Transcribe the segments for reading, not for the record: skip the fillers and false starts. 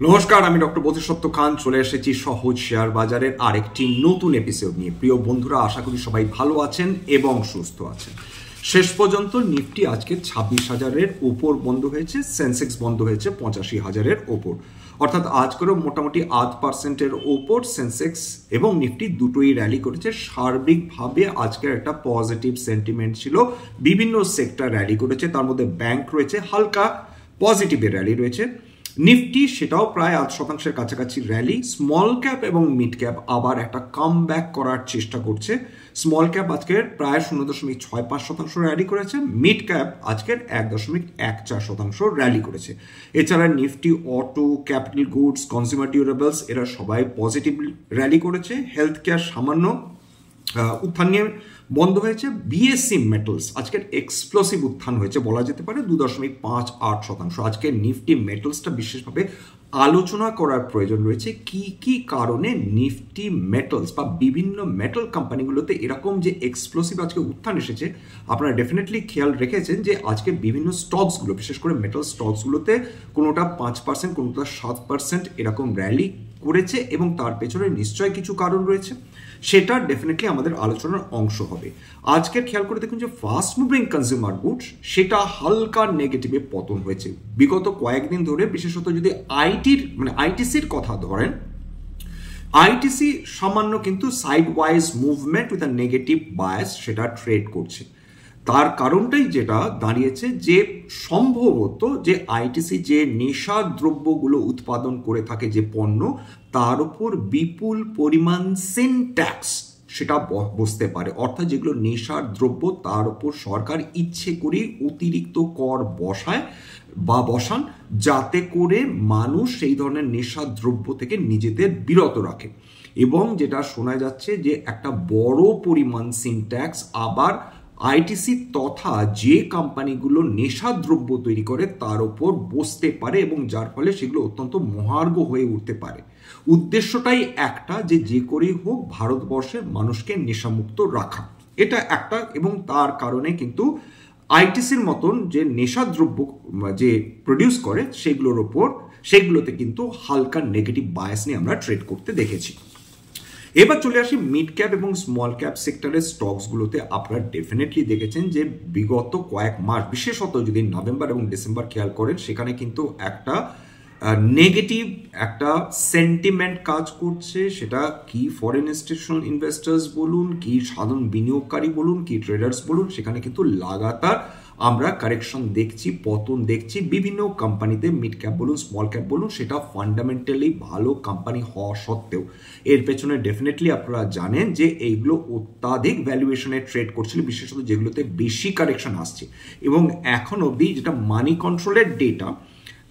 নমস্কার, আমি ডক্টর বোধিসত্ত্ব খান চলে এসেছি সহজ শেয়ার বাজারের আরেকটি নতুন এপিসোড নিয়ে। প্রিয় বন্ধুরা, আশা করি সবাই ভালো আছেন এবং সুস্থ আছেন। শেষ পর্যন্ত নিফটি আজকে 26,000-এর উপর বন্ধ হয়েছে, সেন্সেক্স বন্ধ হয়েছে 85,000-এর ওপর, অর্থাৎ আজকেরও মোটামুটি 8%-এর ওপর সেন্সেক্স এবং নিফটি দুটোই র্যালি করেছে। সার্বিকভাবে আজকের একটা পজিটিভ সেন্টিমেন্ট ছিল, বিভিন্ন সেক্টর র্যালি করেছে, তার মধ্যে ব্যাংক রয়েছে, হালকা পজিটিভের র্যালি রয়েছে। নিফটি সেটাও প্রায় 8% কাছাকাছি র্যালি। স্মল ক্যাপ এবং মিড ক্যাপ আবার একটা কাম ব্যাক করার চেষ্টা করছে। স্মল ক্যাপ আজকের প্রায় 0.65% র্যালি করেছে, মিড ক্যাপ আজকের 1.14% র্যালি করেছে। এছাড়া Nifty auto, capital goods, consumer durables এরা সবাই পজিটিভ র্যালি করেছে। হেলথ কেয়ার সামান্য উত্থান নিয়ে বন্ধ হয়েছে। বিএসসি মেটালস আজকের এক্সপ্লোসিভ উত্থান হয়েছে বলা যেতে পারে 2.58%। আজকে নিফটি মেটালসটা বিশেষভাবে আলোচনা করার প্রয়োজন রয়েছে। কি কি কারণে নিফটি মেটালস বা বিভিন্ন মেটাল কোম্পানিগুলোতে এরকম যে এক্সপ্লোসিভ আজকে উত্থান এসেছে, আপনারা ডেফিনেটলি খেয়াল রেখেছেন যে আজকে বিভিন্ন স্টকসগুলো, বিশেষ করে মেটাল স্টকসগুলোতে কোনোটা 5%, কোনোটা 7% এরকম র্যালি করেছে এবং তার পেছনে নিশ্চয়ই কিছু কারণ রয়েছে, সেটা ডেফিনেটলি আমাদের আলোচনার অংশ হবে। আজকের খেয়াল করে দেখুন যে ফাস্ট মুভিং কনজিউমার গুডস সেটা হালকা নেগেটিভে পতন হয়েছে বিগত কয়েকদিন ধরে। বিশেষত যদি আইটিসির কথা ধরেন, আইটিসি সামান্য কিন্তু side wise movement with a negative bias সেটা ট্রেড করছে। তার কারণটাই যেটা দাঁড়িয়েছে যে সম্ভবত যে আইটিসি যে নেশা দ্রব্যগুলো উৎপাদন করে থাকে, যে পণ্য, তার উপর বিপুল পরিমাণ সেন ট্যাক্স সেটা বসতে পারে। অর্থাৎ যেগুলো নেশার দ্রব্য তার উপর সরকার ইচ্ছে করে অতিরিক্ত কর বসান, যাতে করে মানুষ সেই ধরনের নেশা দ্রব্য থেকে নিজেদের বিরত রাখে। এবং যেটা শোনা যাচ্ছে যে একটা বড় পরিমাণ সেন ট্যাক্স আবার আইটিসি তথা যে কোম্পানিগুলো নেশাদ্রব্য তৈরি করে তার উপর বসতে পারে এবং যার ফলে সেগুলো অত্যন্ত মহার্ঘ হয়ে উঠতে পারে। উদ্দেশ্যটাই একটা, যে করেই হোক ভারতবর্ষের মানুষকে নেশামুক্ত রাখা, এটা একটা। এবং তার কারণে কিন্তু আইটিসির মতন যে নেশাদ্রব্য যে প্রডিউস করে সেগুলোতে কিন্তু হালকা নেগেটিভ বায়াস নিয়ে আমরা ট্রেড করতে দেখেছি। এবার চলে আসি মিড ক্যাপ এবং স্মল ক্যাপ সেক্টরের স্টকসগুলোতে। আপনারা ডেফিনেটলি দেখেছেন যে বিগত কয়েক মাস, বিশেষত যদি নভেম্বর এবং ডিসেম্বর খেয়াল করেন, সেখানে কিন্তু একটা নেগেটিভ একটা সেন্টিমেন্ট কাজ করছে। সেটা কি ফরেন ইনস্টিটিউশনাল ইনভেস্টার্স বলুন, কি সাধারণ বিনিয়োগকারী বলুন, কি ট্রেডার্স বলুন, সেখানে কিন্তু লাগাতার আমরা কারেকশন দেখছি, পতন দেখছি বিভিন্ন কোম্পানিতে। মিড ক্যাপ বলুন, স্মল ক্যাপ বলুন, সেটা ফান্ডামেন্টালি ভালো কোম্পানি হওয়া সত্ত্বেও এর পেছনে ডেফিনেটলি আপনারা জানেন যে এইগুলো অত্যাধিক ভ্যালুয়েশনে ট্রেড করছিল, বিশেষত যেগুলোতে বেশি কারেকশন আসছে। এবং এখন অবধি যেটা মানি কন্ট্রোলের ডেটা,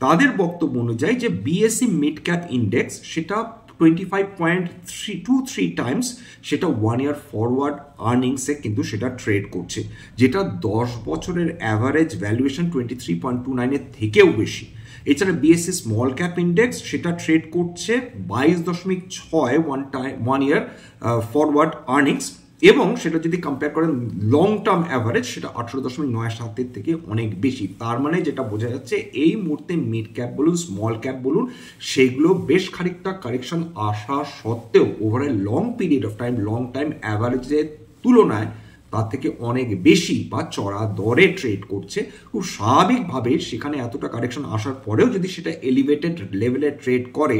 তাদের বক্তব্য অনুযায়ী যে বিএসসি মিড ক্যাপ ইন্ডেক্স সেটা 25.23 টাইমস সেটা 1 ইয়ার ফরওয়ার্ড আর্নিংসে কিন্তু সেটা ট্রেড করছে, যেটা 10 বছরের অ্যাভারেজ ভ্যালুয়েশন 23.29-এর থেকেও বেশি। এছাড়া বিএসসি স্মল ক্যাপ ইন্ডেক্স সেটা ট্রেড করছে 22.6 1 ইয়ার ফরওয়ার্ড আর্নিংস, এবং সেটা যদি কম্পেয়ার করেন লং টার্ম অ্যাভারেজ সেটা 18.97-এর থেকে অনেক বেশি। তার মানে যেটা বোঝা যাচ্ছে এই মুহূর্তে মিড ক্যাপ বলুন, স্মল ক্যাপ বলুন, সেগুলো বেশ খানিকটা কারেকশন আসা সত্ত্বেও overall long period of time, long time অ্যাভারেজের তুলনায় তার থেকে অনেক বেশি বা চড়া দরে ট্রেড করছে। খুব স্বাভাবিকভাবে সেখানে এতটা কারেকশন আসার পরেও যদি সেটা এলিভেটেড লেভেলে ট্রেড করে,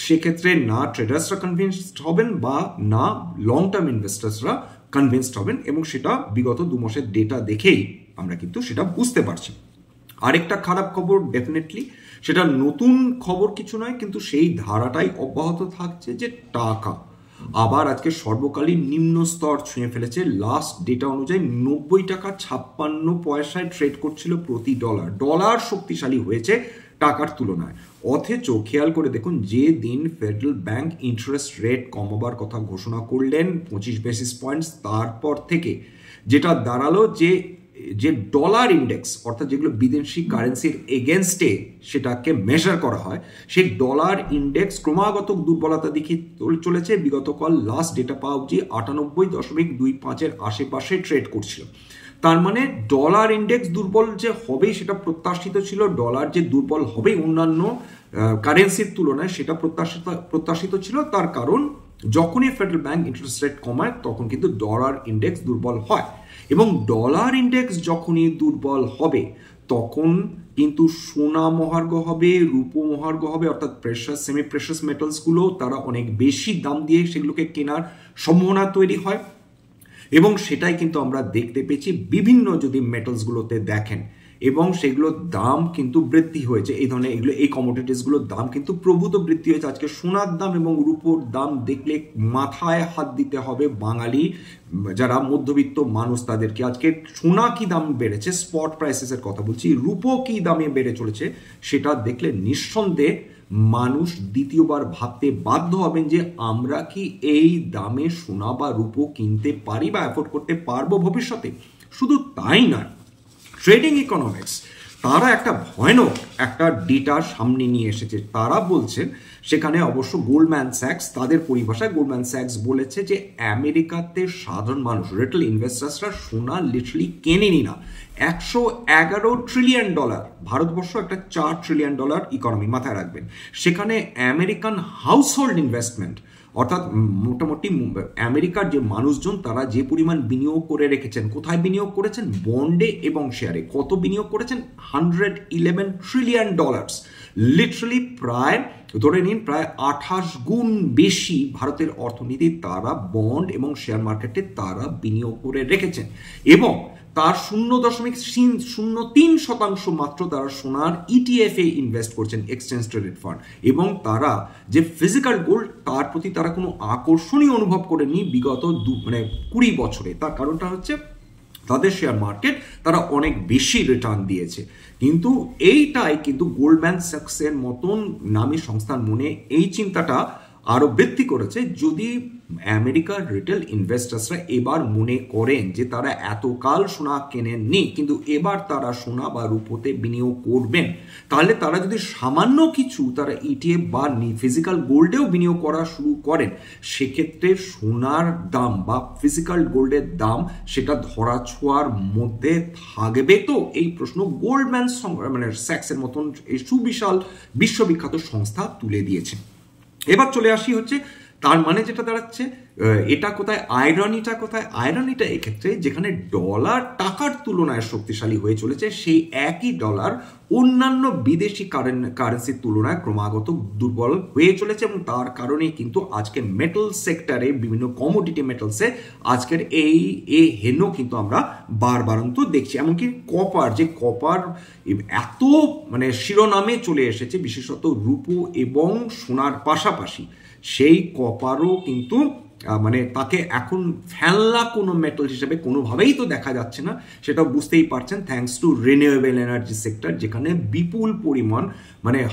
সেক্ষেত্রে না ট্রেডার্সরা কনভিন্সড হবেন বা না লং টার্ম ইনভেস্টার্সরা কনভিন্সড হবেন, এবং সেটা বিগত 2 মাসের ডেটা দেখেই আমরা কিন্তু সেটা বুঝতে পারছি। আরেকটা খারাপ খবর, ডেফিনেটলি সেটা নতুন খবর কিছু নয়, কিন্তু সেই ধারাটাই অব্যাহত থাকছে যে টাকা আবার আজকে সর্বকালীন নিম্ন স্তর ছুঁয়ে ফেলেছে। লাস্ট ডেটা অনুযায়ী 90 টাকা 56 পয়সায় ট্রেড করছিল প্রতি ডলার। ডলার শক্তিশালী হয়েছে টাকার তুলনায়। অথচ খেয়াল করে দেখুন, যে দিন ফেডারেল ব্যাংক ইন্টারেস্ট রেট কমাবার কথা ঘোষণা করলেন 25 বেসিস পয়েন্টস, তারপর থেকে যেটা দাঁড়ালো যে ডলার ইন্ডেক্স, অর্থাৎ যেগুলো বিদেশি কারেন্সির এগেনস্টে সেটাকে মেজার করা হয়, সেই ডলার ইন্ডেক্স ক্রমাগত দুর্বলতা দেখিয়ে চলেছে। বিগতকাল লাস্ট ডেটা পাওয়া অবধি 98.25-এর আশেপাশে ট্রেড করছিল। তার মানে ডলার ইন্ডেক্স দুর্বল যে হবেই সেটা প্রত্যাশিত ছিল। ডলার যে দুর্বল হবেই অন্যান্য কারেন্সির তুলনায় সেটা প্রত্যাশিত ছিল। তার কারণ যখনই ফেডারেল ব্যাংক ইন্টারেস্ট রেট কমায় তখন কিন্তু ডলার ইন্ডেক্স দুর্বল হয়, এবং ডলার ইন্ডেক্স যখনই দুর্বল হবে তখন কিন্তু সোনা মহার্ঘ হবে, রূপো মহার্ঘ হবে, অর্থাৎ প্রেশাস সেমি প্রেশাস মেটালসগুলো তারা অনেক বেশি দাম দিয়ে সেগুলোকে কেনার সম্ভাবনা তৈরি হয়। এবং সেটাই কিন্তু আমরা দেখতে পেয়েছি বিভিন্ন যদি মেটালসগুলোতে দেখেন, এবং সেগুলোর দাম কিন্তু বৃদ্ধি হয়েছে। এই ধরনের এই কমোডিটিসগুলোর দাম কিন্তু প্রভূত বৃদ্ধি হয়েছে। আজকে সোনার দাম এবং রূপোর দাম দেখলে মাথায় হাত দিতে হবে বাঙালি যারা মধ্যবিত্ত মানুষ তাদেরকে। আজকে সোনা কি দাম বেড়েছে, স্পট প্রাইসেসের কথা বলছি, রূপো কি দামে বেড়ে চলেছে, সেটা দেখলে নিঃসন্দেহে মানুষ দ্বিতীয়বার ভাবতে বাধ্য হবেন যে আমরা কি এই দামে সোনা বা রূপো কিনতে পারি বা অ্যাফোর্ড করতে পারবো ভবিষ্যতে। শুধু তাই নয়, ট্রেডিং ইকোনমিক্স তারা একটা ভয়ানক একটা ডেটা সামনে নিয়ে এসেছে। তারা বলছেন, সেখানে অবশ্য গোল্ডম্যান স্যাক্স তাদের পরিভাষায় গোল্ডম্যান স্যাক্স বলেছে যে আমেরিকাতে সাধারণ মানুষ রিটেল ইনভেস্টার্সরা সোনা লিটারালি কেনেনি না। $111 ট্রিলিয়ন, ভারতবর্ষ একটা $4 ট্রিলিয়ন ইকোনমি, মাথায় রাখবেন। সেখানে আমেরিকান হাউসহোল্ড ইনভেস্টমেন্ট অর্থাৎ মোটামুটি আমেরিকার যে মানুষজন তারা যে পরিমাণ বিনিয়োগ করে রেখেছেন, কোথায় বিনিয়োগ করেছেন, বন্ডে এবং শেয়ারে। কত বিনিয়োগ করেছেন? $111 ট্রিলিয়ন, লিটারালি প্রায় ধরে নিন প্রায় 28 গুণ বেশি ভারতের অর্থনীতি তারা বন্ড এবং শেয়ার মার্কেটে তারা বিনিয়োগ করে রেখেছেন, এবং তার 0.03% মাত্র তারা সোনার ETF এ ইনভেস্ট করছেন, এক্সচেঞ্জ ট্রেডেড ফান্ড। এবং তারা যে ফিজিক্যাল গোল্ড তার প্রতি তারা কোনো আকর্ষণই অনুভব করেনি বিগত 20 বছরে। তার কারণটা হচ্ছে তাদের শেয়ার মার্কেট তারা অনেক বেশি রিটার্ন দিয়েছে। কিন্তু এইটাই কিন্তু গোল্ডম্যান স্যাক্সের মতন নামী সংস্থার মনে এই চিন্তাটা আরো বৃদ্ধি করেছে। যদি আমেরিকার রিটেল ইনভেস্টার্সরা এবার মনে করেন যে তারা এতকাল সোনা কেনেননি কিন্তু এবার তারা সোনা বা রূপোতে বিনিয়োগ করবেন, তাহলে তারা যদি সামান্য কিছু তারা ETF বা ফিজিক্যাল গোল্ডেও বিনিয়োগ করা শুরু করেন, সেক্ষেত্রে সোনার দাম বা ফিজিক্যাল গোল্ডের দাম সেটা ধরা ছোঁয়ার মধ্যে থাকবে। তো এই প্রশ্ন গোল্ডম্যান স্যাক্সের মতন এই সুবিশাল বিশ্ববিখ্যাত সংস্থা তুলে দিয়েছে। এবার চলে আসি হচ্ছে তার মানে যেটা দাঁড়াচ্ছে, এটা কোথায় আয়রনিটা কোথায়? আয়রনিটা এক্ষেত্রে যেখানে ডলার টাকার তুলনায় শক্তিশালী হয়ে চলেছে, সেই একই ডলার অন্যান্য বিদেশি কারেন্সির তুলনায় ক্রমাগত দুর্বল হয়ে চলেছে, এবং তার কারণে কিন্তু আজকে মেটাল সেক্টরে বিভিন্ন কমোডিটি মেটালসে আজকের এই হেন কিন্তু আমরা বারবারন্ত দেখছি। এমনকি কপার, যে কপার এত শিরোনামে চলে এসেছে, বিশেষত রূপো এবং সোনার পাশাপাশি, সেই কপারও কিন্তু তাকে এখন ফেলনা কোনো মেটাল হিসেবে কোনোভাবেই তো দেখা যাচ্ছে না। সেটা বুঝতেই পারছেন, thanks to renewable energy sector, যেখানে বিপুল পরিমাণ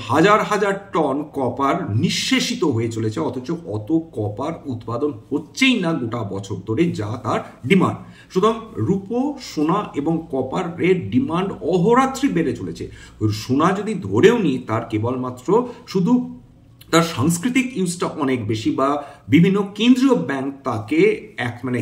হাজার হাজার টন কপার নিঃশেষিত হয়ে চলেছে, অথচ অত কপার উৎপাদন হচ্ছেই না গোটা বছর ধরে যা তার ডিমান্ড। সুতরাং রূপো, সোনা এবং কপারের ডিমান্ড অহোরাত্রি বেড়ে চলেছে। সোনা যদি ধরেও নিই, তার কেবলমাত্র শুধু তার সাংস্কৃতিক ইউজটা অনেক বেশি, বা বিভিন্ন কেন্দ্রীয় ব্যাংক তাকে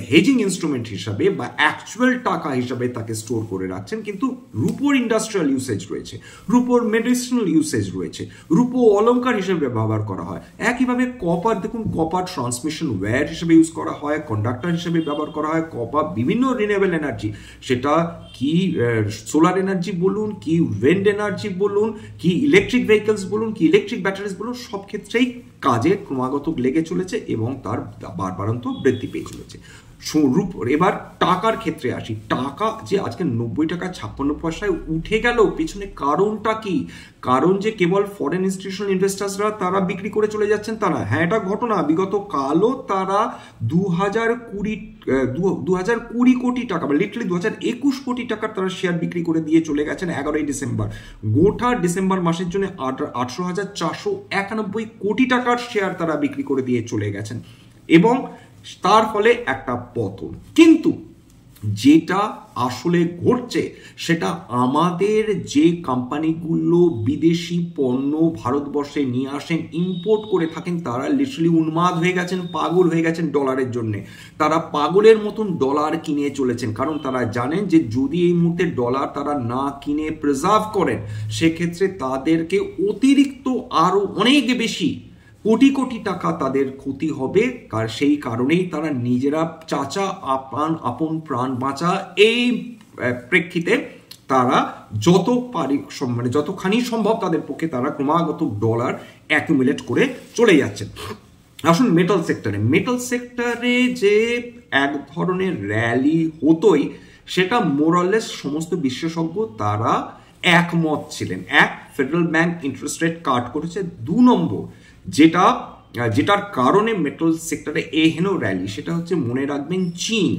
হেজিং ইনস্ট্রুমেন্ট হিসাবে বা অ্যাকচুয়াল টাকা হিসাবে তাকে স্টোর করে রাখছেন, কিন্তু রূপোর ইন্ডাস্ট্রিয়াল ইউসেজ রয়েছে, রূপোর মেডিসিনাল ইউসেজ রয়েছে, রূপো অলংকার হিসেবে ব্যবহার করা হয়। একইভাবে কপার দেখুন, কপার ট্রান্সমিশন ওয়্যার হিসেবে ইউজ করা হয়, কন্ডাক্টর হিসেবে ব্যবহার করা হয়। কপার বিভিন্ন রিনিউয়েবল এনার্জি, সেটা কি সোলার এনার্জি বলুন, কি উইন্ড এনার্জি বলুন, কি ইলেকট্রিক ভেহিকলস বলুন, কি ইলেকট্রিক ব্যাটারিজ বলুন, সব ক্ষেত্রেই কাজে ক্রমাগত লেগে চলেছে এবং তার বারবারন্ত বৃদ্ধি পেয়ে চলেছে। এবার টাকার ক্ষেত্রে আসি। টাকা যে আজকে 90 টাকা 56 পয়সায় উঠে গেল, পেছনে কারণটা কি? কারণ যে কেবল ফরেন ইনস্টিটিউশনাল ইনভেস্টার্সরা তারা বিক্রি করে চলে যাচ্ছেন তা না। হ্যাঁ, এটা ঘটনা। বিগত কালও তারা 2020 কোটি টাকা বা লিটারালি 2021 কোটি টাকার তারা শেয়ার বিক্রি করে দিয়ে চলে গেছেন 11ই ডিসেম্বর। গোটা ডিসেম্বর মাসের জন্য 18,491 কোটি টাকার শেয়ার তারা বিক্রি করে দিয়ে চলে গেছেন, এবং তার ফলে একটা পতন। কিন্তু যেটা আসলে ঘটছে সেটা আমাদের যে কোম্পানিগুলো বিদেশি পণ্য ভারতবর্ষে নিয়ে আসেন, ইম্পোর্ট করে থাকেন, তারা লিটারালি উন্মাদ হয়ে গেছেন, পাগল হয়ে গেছেন ডলারের জন্য। তারা পাগলের মতন ডলার কিনে চলেছেন, কারণ তারা জানেন যে যদি এই মুহূর্তে ডলার তারা না কিনে প্রিজার্ভ করেন, সেক্ষেত্রে তাদেরকে অতিরিক্ত আরো অনেক বেশি কোটি কোটি টাকা তাদের ক্ষতি হবে। আর সেই কারণেই তারা নিজেরা চাচা আপন প্রাণ বাঁচা এই প্রেক্ষিতে তারা যত মানে যতখানি সম্ভব তাদের পক্ষে তারা ক্রমাগত ডলার অ্যাকুমুলেট করে চলে যাচ্ছেন। আসুন মেটাল সেক্টরে যে এক ধরনের র্যালি হতোই, সেটা মোরালেস সমস্ত বিশেষজ্ঞ তারা একমত ছিলেন। এক, ফেডারেল ব্যাংক ইন্টারেস্ট রেট কাট করেছে। 2 নম্বর যেটার কারণে মেটাল সেক্টরে হেন র্যালি, সেটা হচ্ছে মনে রাখবেন চীন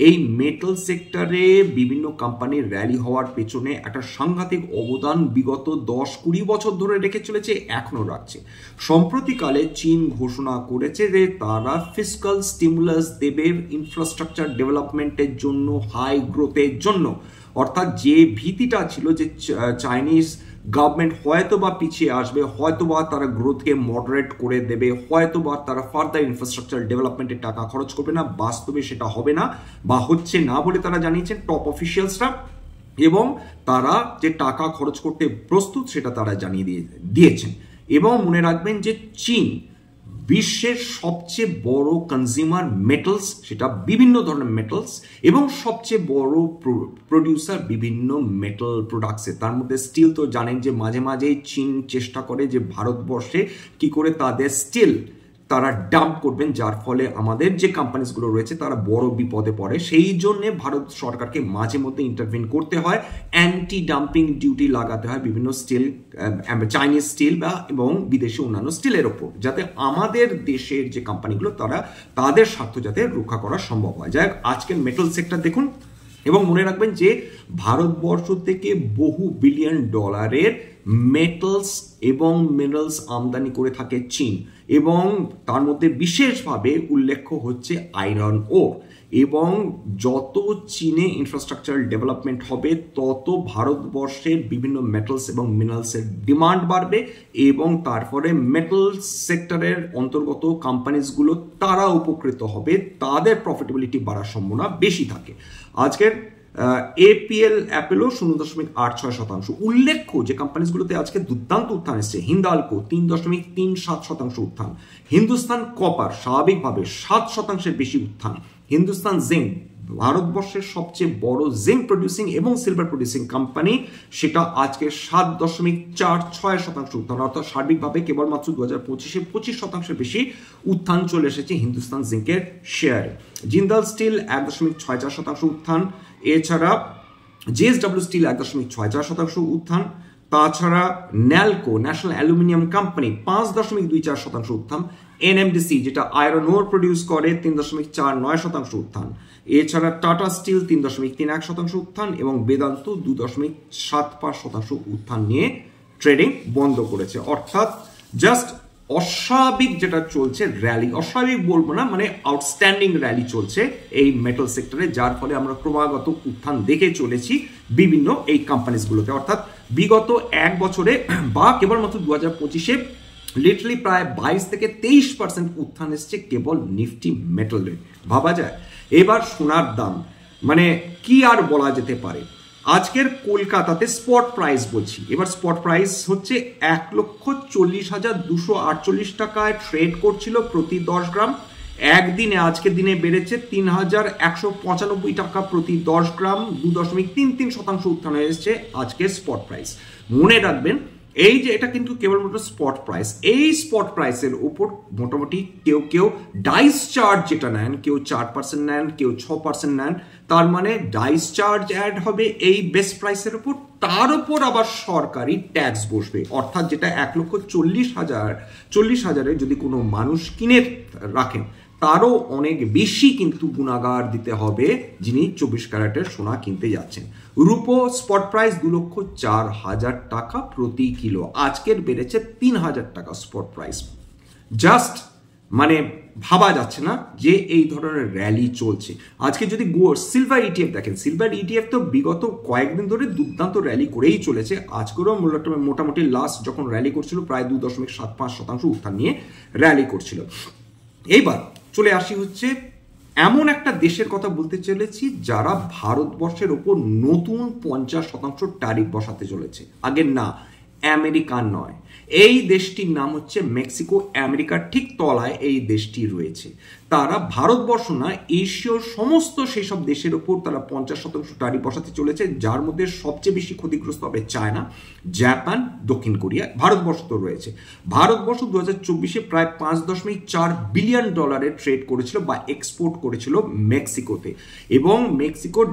এই মেটাল সেক্টরে বিভিন্ন কোম্পানির র্যালি হওয়ার পেছনে একটা সাংঘাতিক অবদান বিগত 10-20 বছর ধরে রেখে চলেছে, এখনো রাখছে। সম্প্রতিকালে চীন ঘোষণা করেছে যে তারা ফিসকাল স্টিমুলাস দেবে ইনফ্রাস্ট্রাকচার ডেভেলপমেন্টের জন্য, হাই গ্রোথের জন্য। অর্থাৎ যে ভীতিটা ছিল যে চাইনিজ গভর্নমেন্ট হয়তোবা পিছিয়ে আসবে, হয়তোবা তারা গ্রোথকে মডারেট করে দেবে, হয়তোবা তারা ফার্দার ইনফ্রাস্ট্রাকচার ডেভেলপমেন্টে টাকা খরচ করবে না, বাস্তবে সেটা হবে না বা হচ্ছে না বলে তারা জানিয়েছেন টপ অফিসিয়ালসরা, এবং তারা যে টাকা খরচ করতে প্রস্তুত সেটা তারা জানিয়ে দিয়েছেন। এবং মনে রাখবেন যে চীন বিশ্বের সবচেয়ে বড় কনজিউমার মেটালস, সেটা বিভিন্ন ধরনের মেটালস, এবং সবচেয়ে বড় প্রডিউসার বিভিন্ন মেটাল প্রোডাক্টসের। তার মধ্যে স্টিল তো জানেন যে মাঝে মাঝেই চীন চেষ্টা করে যে ভারতবর্ষে কি করে তাদের স্টিল তারা ডাম্প করবেন, যার ফলে আমাদের যে কোম্পানিজগুলো রয়েছে তারা বড় বিপদে পড়ে। সেই জন্য ভারত সরকারকে মাঝে মধ্যে ইন্টারভিন করতে হয়, অ্যান্টি ডাম্পিং ডিউটি লাগাতে হয় বিভিন্ন স্টিল, চাইনিজ স্টিল বা এবং বিদেশি অন্যান্য স্টিলের ওপর, যাতে আমাদের দেশের যে কোম্পানিগুলো তারা তাদের স্বার্থ যাতে রক্ষা করা সম্ভব হয়। যাই হোক, আজকের মেটাল সেক্টর দেখুন এবং মনে রাখবেন যে ভারতবর্ষ থেকে বহু বিলিয়ন ডলারের মেটালস এবং মিনারেলস আমদানি করে থাকে চীন, এবং তার মধ্যে বিশেষভাবে উল্লেখ্য হচ্ছে আয়রন ওর। এবং যত চীনে ইনফ্রাস্ট্রাকচার ডেভেলপমেন্ট হবে তত ভারতবর্ষের বিভিন্ন মেটালস এবং মিনারেলসের ডিমান্ড বাড়বে, এবং তারপরে মেটাল সেক্টরের অন্তর্গত কোম্পানিজগুলো তারা উপকৃত হবে, তাদের প্রফিটেবিলিটি বাড়ার সম্ভাবনা বেশি থাকে। আজকের এপিএল অ্যাপেলো 0.86%। উল্লেখ্য যে কোম্পানিজগুলোতে আজকে দুর্দান্ত উত্থান এসছে, হিন্দালকো 3.37% উত্থান, হিন্দুস্তান কপার স্বাভাবিকভাবে 7% বেশি উত্থান, হিন্দুস্তান জিঙ্ক ভারতবর্ষের সবচেয়ে বড় জিঙ্ক প্রডিউসিং এবং সিলভার প্রডিউসিং কোম্পানি, সেটা আজকে 7.46% উত্থান। অর্থাৎ সার্বিকভাবে কেবলমাত্র 2025-এ 25% বেশি উত্থান চলে এসেছে হিন্দুস্তান জিঙ্কের শেয়ারে। জিন্দাল স্টিল 1.64% উত্থান, এছাড়া জেএসডব্লিউ স্টিল 1.64% উত্থান, তাছাড়া ন্যালকো ন্যাশনাল অ্যালুমিনিয়াম কোম্পানি 5.24% উত্থান, এনএমডিসি যেটা আয়রন ওর প্রডিউস করে 3.49% উত্থান, এছাড়া টাটা স্টিল 3.31% উত্থান, এবং বেদান্ত 2.75% উত্থান নিয়ে ট্রেডিং বন্ধ করেছে। অর্থাৎ জাস্ট অস্বাভাবিক যেটা চলছে র্যালি, অস্বাভাবিক বলবো না, মানে আউটস্ট্যান্ডিং র্যালি চলছে এই মেটাল সেক্টরে, যার ফলে আমরা ক্রমাগত উত্থান দেখে চলেছি বিভিন্ন এই কোম্পানিজগুলোতে। অর্থাৎ বিগত 1 বছরে বা কেবলমাত্র 2025-এ লিটারালি প্রায় 22-23% উত্থান এসছে কেবল নিফটি মেটালে। ভাবা যায়। এবার সোনার দাম মানে কি আর বলা যেতে পারে। আজকের কলকাতাতে স্পট প্রাইস বলছি, এবার স্পট প্রাইস হচ্ছে 1,40,248 টাকায় ট্রেড করছিল প্রতি 10 গ্রাম। একদিনে আজকের দিনে বেড়েছে 3,195 টাকা প্রতি 10 গ্রাম, 2.33% উত্থান হয়ে এসেছে আজকের স্পট প্রাইস। মনে রাখবেন এই যে এটা কিন্তু কেবলমাত্র স্পট প্রাইস, এই স্পট প্রাইসের উপর মোটামুটি কেউ ডাইস চার্জ যেটা নেন, কেউ 4% নেন, কেউ 6% নেন, তার মানে ডাইস চার্জ অ্যাড হবে এই বেস্ট প্রাইসের উপর, তার উপর আবার সরকারি ট্যাক্স বসবে। অর্থাৎ যেটা 1,40,000 যদি কোনো মানুষ কিনে রাখেন, তারও অনেক বেশি কিন্তু গুণাগার দিতে হবে যিনি 24 ক্যারেটের সোনা কিনতে যাচ্ছেন। রূপো স্পট প্রাইস 2,04,000 টাকা প্রতি কিলো, আজকের বেড়েছে 3,000 টাকা স্পট প্রাইস। জাস্ট মানে ভাবা যাচ্ছে না যে এই ধরনের র্যালি চলছে। আজকে যদি সিলভার ইটিএফ দেখেন, সিলভার ইটিএফ তো বিগত কয়েকদিন ধরে দুর্দান্ত র্যালি করেই চলেছে। আজকেরও মোটামুটি লাস্ট যখন র্যালি করছিল প্রায় 2.75% উত্থান নিয়ে র্যালি করছিল। এইবার চলে আসি হচ্ছে এমন একটা দেশের কথা বলতে চলেছি যারা ভারতবর্ষের ওপর নতুন 50% ট্যারিফ বসাতে চলেছে। আগের না, আমেরিকা নয়, এই দেশটির নাম হচ্ছে মেক্সিকো। আমেরিকার ঠিক তলায় এই দেশটি রয়েছে। তারা ভারতবর্ষ না, এশীয় সমস্ত সেই সব দেশের ওপর তারা 50% ট্যারিফ বসাতে চলেছে, যার মধ্যে সবচেয়ে বেশি ক্ষতিগ্রস্ত হবে চায়না, জাপান, দক্ষিণ কোরিয়া, ভারতবর্ষ তো রয়েছে। ভারতবর্ষ 2024-এ প্রায় $5.4 বিলিয়ন ট্রেড করেছিল বা এক্সপোর্ট করেছিল মেক্সিকোতে, এবং মেক্সিকোর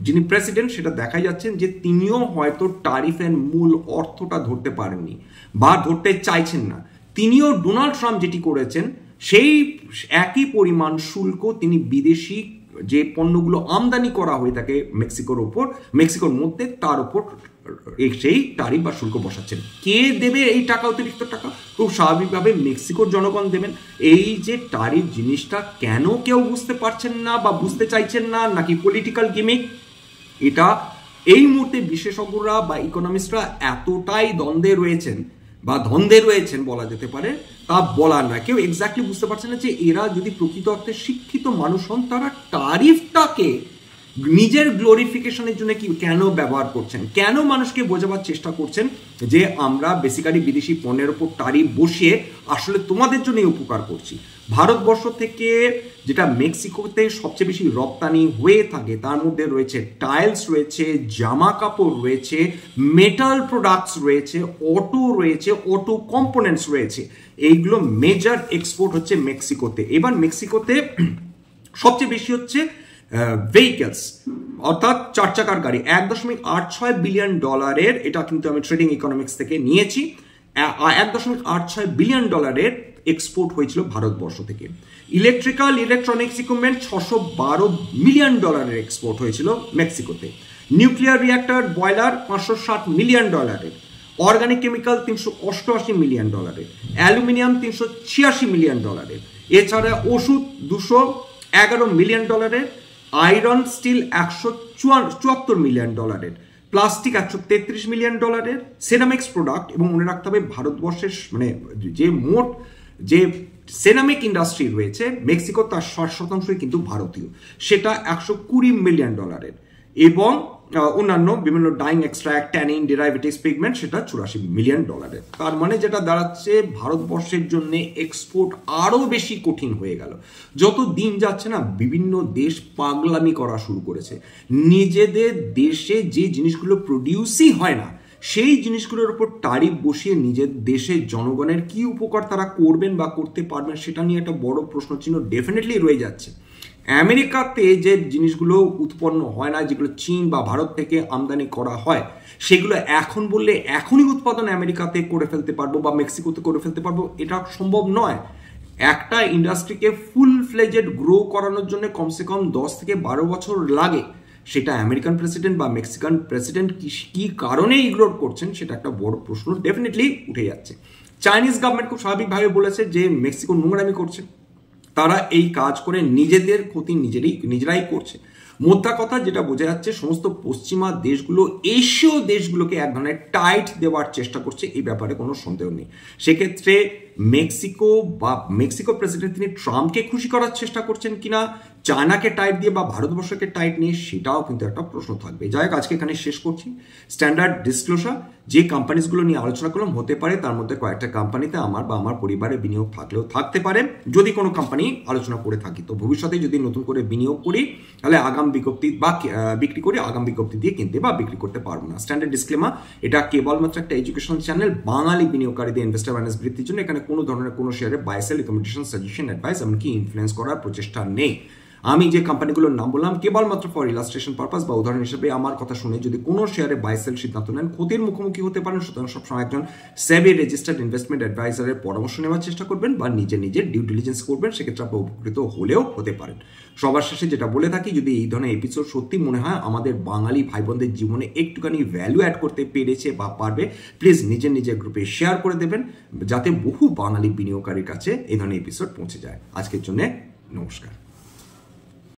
যিনি প্রেসিডেন্ট সেটা দেখা যাচ্ছেন যে তিনিও হয়তো ট্যারিফের মূল অর্থটা ধরতে পারেননি বা ধরতে চাইছেন না। তিনিও ডোনাল্ড ট্রাম্প যেটি করেছেন সেই একই পরিমাণ শুল্ক তিনি বিদেশি যে পণ্যগুলো আমদানি করা হয়ে থাকে মেক্সিকোর মধ্যে তার উপর সেই ট্যারিফ বা শুল্ক বসাচ্ছেন। কে দেবে এই টাকা, অতিরিক্ত টাকা? খুব স্বাভাবিকভাবে মেক্সিকোর জনগণ দেবেন। এই যে ট্যারিফ জিনিসটা কেন কেউ বুঝতে পারছেন না বা বুঝতে চাইছেন না, নাকি পলিটিক্যাল গেমিং, এটা এই মুহূর্তে বিশেষজ্ঞরা বা ইকোনমিস্টরা এতটাই ধন্দে রয়েছেন বলা যেতে পারে, তা বলার না। কেউ এক্স্যাক্টলি বুঝতে পারছে না যে এরা যদি প্রকৃত অর্থে শিক্ষিত মানুষ হন, তারা ট্যারিফটাকে নিজের গ্লোরিফিকেশনের জন্য কেন ব্যবহার করছেন, কেন মানুষকে বোঝাবার চেষ্টা করছেন যে আমরা বেসিক্যালি বিদেশি পণ্যের উপর ট্যারিফ বসিয়ে আসলে তোমাদের জন্যই উপকার করছি। ভারতবর্ষ থেকে যেটা মেক্সিকোতে সবচেয়ে বেশি রপ্তানি হয়ে থাকে তার মধ্যে রয়েছে টাইলস, রয়েছে জামা কাপড়, রয়েছে মেটাল প্রোডাক্টস, রয়েছে অটো কম্পোনেন্টস রয়েছে। এইগুলো মেজর এক্সপোর্ট হচ্ছে মেক্সিকোতে। এবার মেক্সিকোতে সবচেয়ে বেশি হচ্ছে ভেহিকলস, অর্থাৎ 4 চাকার গাড়ি। $1.86 বিলিয়ন, এটা কিন্তু আমি ট্রেডিং ইকোনমিক্স থেকে নিয়েছি। $1.86 বিলিয়ন এক্সপোর্ট হয়েছিল ভারতবর্ষ থেকে। ইলেকট্রনিক্স ইকুইপমেন্ট $612 মিলিয়ন এক্সপোর্ট হয়েছিল মেক্সিকোতে। Nuclear reactor, boiler $560 million, organic chemical $388 million, aluminium $386 million, এছাড়া ওষুধ $211 million, iron steel $174 million, plastic $133 million, ceramics product, এবং মনে রাখতে হবে ভারতবর্ষের মানে যে সেরামিক ইন্ডাস্ট্রি রয়েছে মেক্সিকো তার 60% কিন্তু ভারতীয়, সেটা $120 মিলিয়ন, এবং অন্যান্য বিভিন্ন dyeing extract, tannin, derivatives, pigment সেটা $84 মিলিয়ন। তার মানে যেটা দাঁড়াচ্ছে ভারতবর্ষের জন্য এক্সপোর্ট আরো বেশি কঠিন হয়ে গেল। যত দিন যাচ্ছে না বিভিন্ন দেশ পাগলামি করা শুরু করেছে। নিজেদের দেশে যে জিনিসগুলো প্রডিউসই হয় না সেই জিনিসগুলোর উপর ট্যারিফ বসিয়ে নিজের দেশের জনগণের কি উপকার তারা করবেন বা করতে পারবেন সেটা নিয়ে একটা বড় প্রশ্নচিহ্ন ডেফিনেটলি রয়ে যাচ্ছে। আমেরিকাতে যে জিনিসগুলো উৎপন্ন হয় না, যেগুলো চীন বা ভারত থেকে আমদানি করা হয়, সেগুলো এখন বললে এখনই উৎপাদন আমেরিকাতে করে ফেলতে পারবো বা মেক্সিকোতে করে ফেলতে পারবো, এটা সম্ভব নয়। একটা ইন্ডাস্ট্রিকে ফুল ফ্লেজেড গ্রো করানোর জন্য কমসে কম 10 থেকে 12 বছর লাগে। সেটা আমেরিকান প্রেসিডেন্ট বা মেক্সিকান প্রেসিডেন্ট কি কারণে ইগনোর করছেন সেটা একটা বড় প্রশ্ন ডেফিনেটলি উঠে যাচ্ছে। চাইনিজ গভর্নমেন্ট খুব স্বাভাবিকভাবে বলেছে যে মেক্সিকো নোংরামি করছে, তারা এই কাজ করে নিজেদের ক্ষতি নিজেরাই করছে। মোদ্দা কথা যেটা বোঝা যাচ্ছে, সমস্ত পশ্চিমা দেশগুলো এশীয় দেশগুলোকে এক ধরনের টাইট দেওয়ার চেষ্টা করছে, এই ব্যাপারে কোনো সন্দেহ নেই। সেক্ষেত্রে মেক্সিকো প্রেসিডেন্ট তিনি ট্রাম্পকে খুশি করার চেষ্টা করছেন কিনা, চায়নাকে টাইট দিয়ে বা ভারতবর্ষকে টাইট নিয়ে, সেটাও কিন্তু একটা প্রশ্ন থাকবে। যাই হোক, আজকে এখানে শেষ করছি। স্ট্যান্ডার্ড ডিসক্লোজার, যে কোম্পানিজগুলো নিয়ে আলোচনা করলাম, হতে পারে তার মধ্যে কয়েকটা কোম্পানিতে আমার বা আমার পরিবারের বিনিয়োগ থাকলেও থাকতে পারে। যদি কোনো কোম্পানি আলোচনা করে থাকি, তো ভবিষ্যতে যদি নতুন করে বিনিয়োগ করি তাহলে আগাম বিজ্ঞপ্তি বা বিক্রি করে আগাম বিজ্ঞপ্তি দিয়ে কিনতে বা বিক্রি করতে পারবো না। স্ট্যান্ডার্ড ডিসক্লেমার, এটা কেবলমাত্র একটা এডুকেশনাল চ্যানেল, বাঙালি বিনিয়োগকারীদের ইনভেস্টার অ্যাওয়ারনেস বৃদ্ধির জন্য। এখানে কোনো ধরনের কোনো শেয়ারে buy sell, recommendation, suggestion, advice এমনকি ইনফ্লুয়েন্স করার প্রচেষ্টা নেই। আমি যে কোম্পানিগুলোর নাম বললাম কেবলমাত্র ফর ইলাস্ট্রেশন পারপাস বা উদাহরণ হিসেবে আমার কথা শুনে যদি কোনো শেয়ারে বাই সেল সিদ্ধান্ত নেন ক্ষতির মুখোমুখি হতে পারেন। সুতরাং সবসময় একজন সেবি রেজিস্টার্ড ইনভেস্টমেন্ট অ্যাডভাইজারের পরামর্শ নেওয়ার চেষ্টা করবেন বা নিজের ডিউ ডিলিজেন্স করবেন, সেক্ষেত্রে আপনি উপকৃত হলেও হতে পারেন। সবার শেষে যেটা বলে থাকি, যদি এই ধরনের এপিসোড সত্যি মনে হয় আমাদের বাঙালি ভাই বোনদের জীবনে একটুখানি ভ্যালু অ্যাড করতে পেরেছে বা পারবে, প্লিজ নিজের গ্রুপে শেয়ার করে দেবেন যাতে বহু বাঙালি বিনিয়োগকারীর কাছে এই ধরনের এপিসোড পৌঁছে যায়। আজকের জন্য নমস্কার।